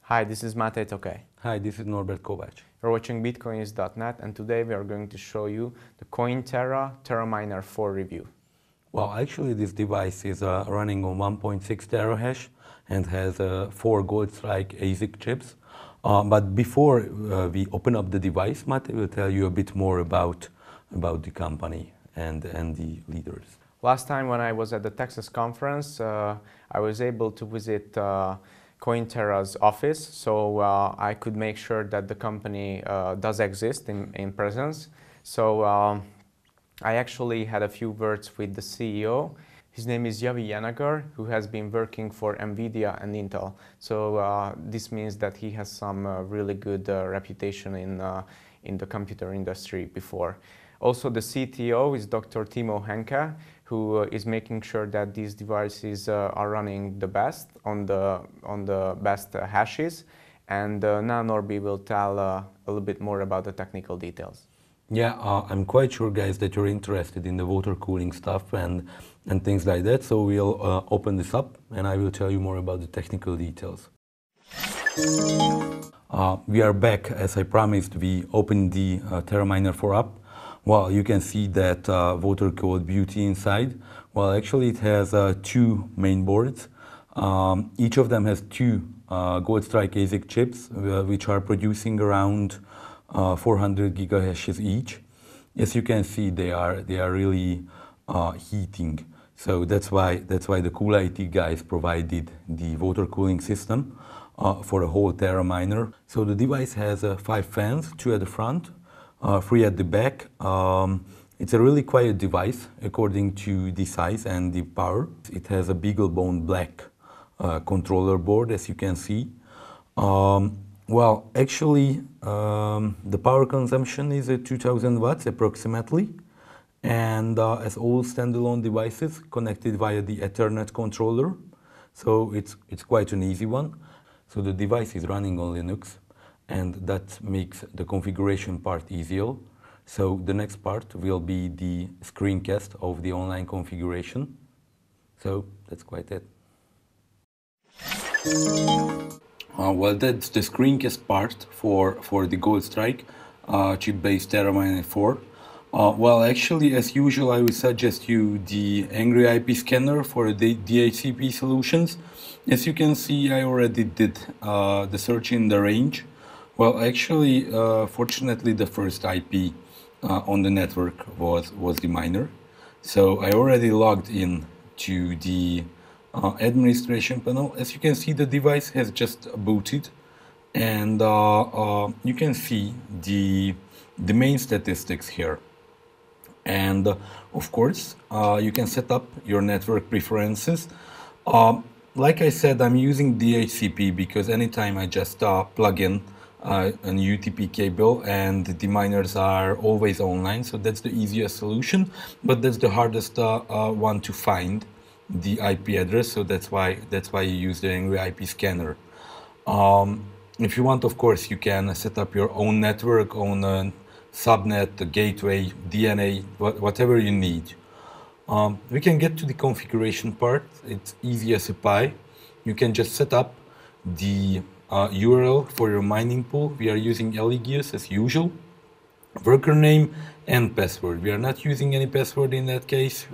Hi, this is Matej Tokaj. Hi, this is Norbert Kovac. You're watching Bitcoinist.net, and today we are going to show you the Cointerra Terraminer 4 review. Well, actually this device is running on 1.6 terahash and has 4 Goldstrike ASIC chips. But before we open up the device, Matej will tell you a bit more about the company and the leaders. Last time when I was at the Texas conference, I was able to visit Cointerra's office, so I could make sure that the company does exist in presence. So I actually had a few words with the CEO. His name is Yavi Yanagar, who has been working for NVIDIA and Intel. So this means that he has some really good reputation in the computer industry before. Also, the CTO is Dr. Timo Henke, who is making sure that these devices are running the best on the best hashes. And now Norby will tell a little bit more about the technical details. Yeah, I'm quite sure, guys, that you're interested in the water cooling stuff and things like that. So we'll open this up and I will tell you more about the technical details. We are back. As I promised, we opened the Terraminer 4 up. Well, you can see that water-cooled beauty inside. Well, actually it has 2 main boards. Each of them has 2 Goldstrike ASIC chips, which are producing around 400 gigahashes each. As you can see, they are really heating. So that's why the Cool IT guys provided the water cooling system for a whole Terraminer. So the device has 5 fans, 2 at the front, 3 at the back. It's a really quiet device according to the size and the power. It has a BeagleBone black controller board, as you can see. Well, actually, the power consumption is 2000 watts approximately, and as all standalone devices connected via the Ethernet controller, so it's quite an easy one. So the device is running on Linux, and that makes the configuration part easier. So the next part will be the screencast of the online configuration. So that's quite it. Well, that's the screencast part for the Goldstrike chip-based Terraminer 4. Well, actually, as usual, I would suggest you the Angry IP scanner for the DHCP solutions. As you can see, I already did the search in the range. Well, actually, fortunately, the first IP on the network was the miner. So I already logged in to the administration panel. As you can see, the device has just booted, and you can see the main statistics here. And of course, you can set up your network preferences. Like I said, I'm using DHCP because anytime I just plug in an UTP cable and the miners are always online, so that's the easiest solution, but that's the hardest one to find, the IP address, so that's why you use the Angry IP scanner. If you want, of course, you can set up your own network, own subnet, a gateway, DNA, whatever you need. We can get to the configuration part. It's easy as a pie. You can just set up the URL for your mining pool. We are using Eligius as usual. Worker name and password. We are not using any password in that case,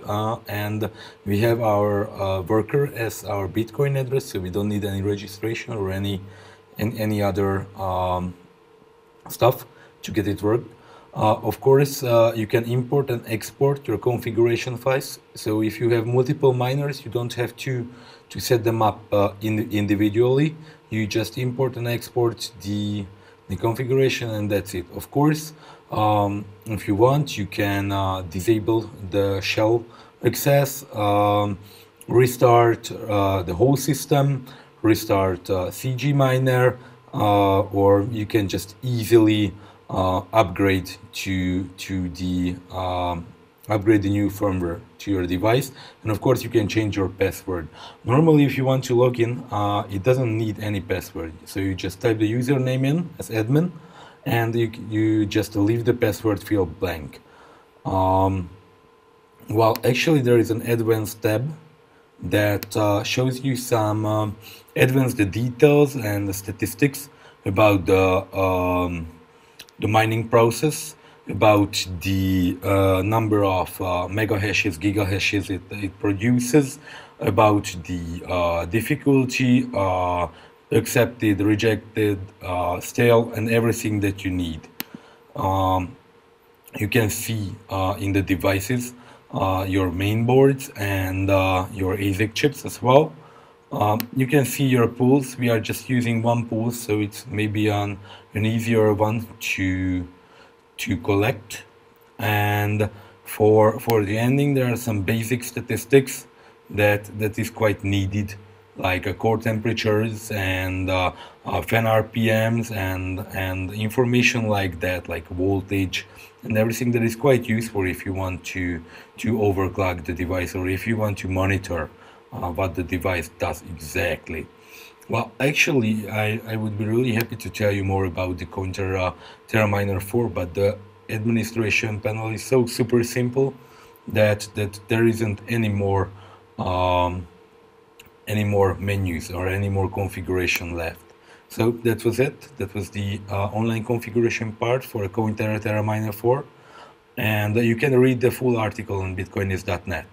and we have our worker as our Bitcoin address, so we don't need any registration or any other stuff to get it worked. Of course, you can import and export your configuration files. So if you have multiple miners, you don't have to set them up individually. You just import and export the configuration, and that's it. Of course, if you want, you can disable the shell access, restart the whole system, restart CG miner, or you can just easily upgrade upgrade the new firmware to your device. And of course, you can change your password. Normally, if you want to log in, it doesn't need any password. So you just type the username in as admin, and you just leave the password field blank. Well, actually, there is an advanced tab that shows you some advanced details and the statistics about the mining process, about the number of mega hashes, giga hashes it produces, about the difficulty, accepted, rejected, stale, and everything that you need. You can see in the devices your main boards and your ASIC chips as well. You can see your pools. We are just using one pool, so it's maybe an easier one to collect. And for the ending, there are some basic statistics that is quite needed, like core temperatures and fan RPMs and information like that, like voltage and everything that is quite useful if you want to overclock the device or if you want to monitor what the device does exactly. Well, actually, I would be really happy to tell you more about the Cointerra Terraminer 4, but the administration panel is so super simple that there isn't um, any more menus or any more configuration left. So that was it. That was the online configuration part for a Cointerra Terraminer 4, and you can read the full article on Bitcoinist.net.